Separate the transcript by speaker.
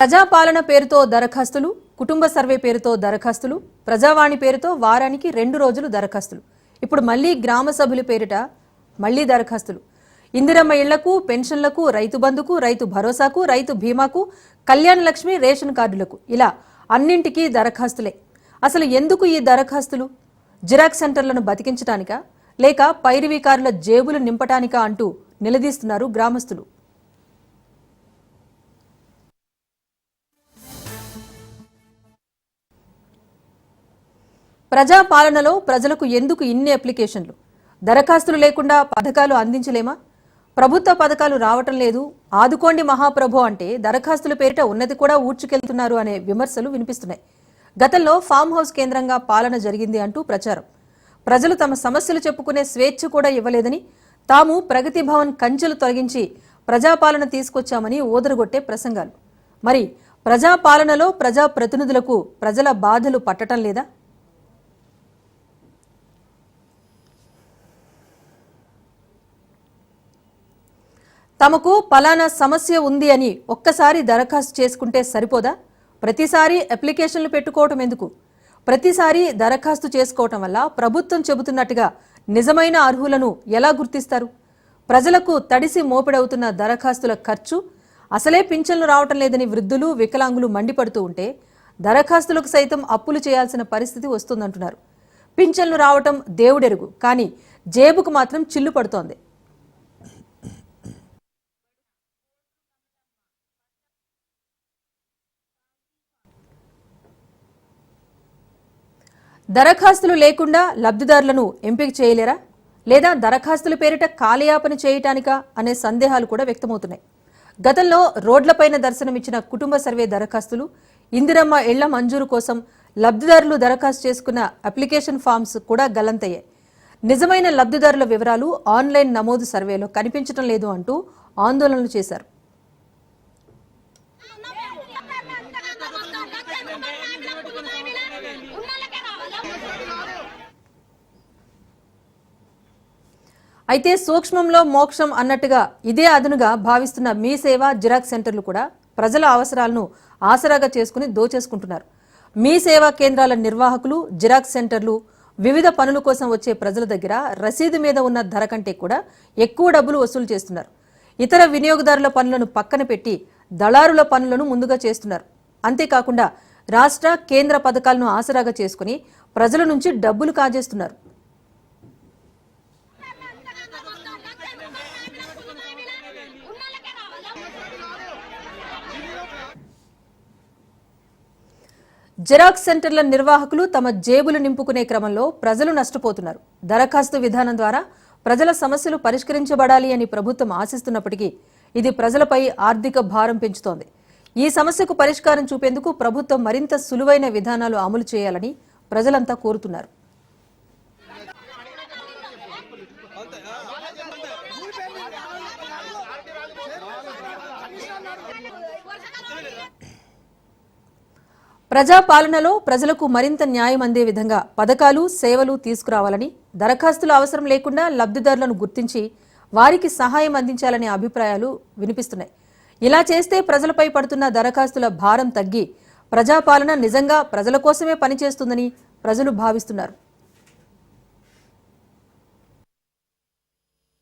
Speaker 1: ప్రజాపాలన పేరుతో దరఖాస్తులు, కుటుంబ సర్వే పేరుతో దరఖాస్తులు, ప్రజావాణి పేరుతో వారానికి 2 రోజులు దరఖాస్తులు. ఇప్పుడు మళ్లీ గ్రామ సభ్యుల పేరిట మళ్లీ దరఖాస్తులు. ఇందిరమ్మ ఇళ్లకు, పెన్షన్లకు, రైతు బంధుకు, రైతు భరోసాకు, రైతు బీమాకు, కళ్యాణ లక్ష్మి, రేషన్ కార్డులకు ఇలా అన్నింటికీ దరఖాస్తులే. అసలు ఎందుకు ఈ దరఖాస్తులు? జిరాక్స్ సెంటర్లను బతికించడానికా లేక పైరవీకారుల జేబులు నింపటానికా అంటూ నిలదీస్తున్నారు గ్రామస్తులు. ప్రజాపాలనలో ప్రజలకు ఎందుకు ఇన్ని అప్లికేషన్లు? దరఖాస్తులు లేకుండా పథకాలు అందించలేమా? ప్రభుత్వ పథకాలు రావటం లేదు, ఆదుకోండి మహాప్రభు అంటే దరఖాస్తుల పేరిట ఉన్నది కూడా ఊడ్చుకెళ్తున్నారు అనే విమర్శలు వినిపిస్తున్నాయి. గతంలో ఫామ్ హౌస్ కేంద్రంగా పాలన జరిగింది అంటూ ప్రచారం. ప్రజలు తమ సమస్యలు చెప్పుకునే స్వేచ్ఛ కూడా ఇవ్వలేదని, తాము ప్రగతి భవన్ కంచెలు తొలగించి ప్రజాపాలన తీసుకొచ్చామని ఊదరగొట్టే ప్రసంగాలు. మరి ప్రజాపాలనలో ప్రజాప్రతినిధులకు ప్రజల బాధలు పట్టడం లేదా? తమకు పలానా సమస్య ఉంది అని ఒక్కసారి దరఖాస్తు చేసుకుంటే సరిపోదా? ప్రతిసారి అప్లికేషన్లు పెట్టుకోవటం ఎందుకు? ప్రతిసారి దరఖాస్తు చేసుకోవటం వల్ల ప్రభుత్వం చెబుతున్నట్టుగా నిజమైన అర్హులను ఎలా గుర్తిస్తారు? ప్రజలకు తడిసి మోపిడవుతున్న దరఖాస్తుల ఖర్చు, అసలే పింఛన్లు రావటం లేదని వృద్ధులు, వికలాంగులు మండిపడుతూ ఉంటే దరఖాస్తులకు సైతం అప్పులు చేయాల్సిన పరిస్థితి వస్తుందంటున్నారు. పింఛన్లు రావటం దేవుడెరుగు, కానీ జేబుకు మాత్రం చిల్లు పడుతోంది. దరఖాస్తులు లేకుండా లబ్ధిదారులను ఎంపిక చేయలేరా? లేదా దరఖాస్తుల పేరిట కాలయాపన చేయటానికా అనే సందేహాలు కూడా వ్యక్తమవుతున్నాయి. గతంలో రోడ్లపైన దర్శనమిచ్చిన కుటుంబ సర్వే దరఖాస్తులు, ఇందిరమ్మ ఇళ్ల మంజూరు కోసం లబ్ధిదారులు దరఖాస్తు చేసుకున్న అప్లికేషన్ ఫామ్స్ కూడా గల్లంతయ్యాయి. నిజమైన లబ్ధిదారుల వివరాలు ఆన్లైన్ నమోదు సర్వేలో కనిపించడం లేదు అంటూ ఆందోళనలు చేశారు. అయితే సూక్ష్మంలో మోక్షం అన్నట్టుగా ఇదే అదునుగా భావిస్తున్న మీ సేవ జిరాక్స్ సెంటర్లు కూడా ప్రజల అవసరాలను ఆసరాగా చేసుకుని దోచేసుకుంటున్నారు. మీ సేవా కేంద్రాల నిర్వాహకులు, జిరాక్స్ సెంటర్లు వివిధ పనుల కోసం వచ్చే ప్రజల దగ్గర రసీదు మీద ఉన్న ధర కంటే కూడా ఎక్కువ డబ్బులు వసూలు చేస్తున్నారు. ఇతర వినియోగదారుల పనులను పక్కన పెట్టి దళారుల పనులను ముందుగా చేస్తున్నారు. అంతేకాకుండా రాష్ట్ర, కేంద్ర పథకాలను ఆసరాగా చేసుకుని ప్రజల నుంచి డబ్బులు కాజేస్తున్నారు. జిరాక్స్ సెంటర్ల నిర్వాహకులు తమ జేబులు నింపుకునే క్రమంలో ప్రజలు నష్టపోతున్నారు. దరఖాస్తు విధానం ద్వారా ప్రజల సమస్యలు పరిష్కరించబడాలి అని ప్రభుత్వం ఆశిస్తున్నప్పటికీ ఇది ప్రజలపై ఆర్థిక భారం పెంచుతోంది. ఈ సమస్యకు పరిష్కారం చూపేందుకు ప్రభుత్వం మరింత సులువైన విధానాలు అమలు చేయాలని ప్రజలంతా కోరుతున్నారు. ప్రజాపాలనలో ప్రజలకు మరింత న్యాయం అందే విధంగా పథకాలు, సేవలు తీసుకురావాలని, దరఖాస్తుల అవసరం లేకుండా లబ్ధిదారులను గుర్తించి వారికి సహాయం అందించాలనే అభిప్రాయాలు వినిపిస్తున్నాయి. ఇలా చేస్తే ప్రజలపై పడుతున్న దరఖాస్తుల భారం తగ్గి ప్రజాపాలన నిజంగా ప్రజల కోసమే పనిచేస్తుందని ప్రజలు భావిస్తున్నారు.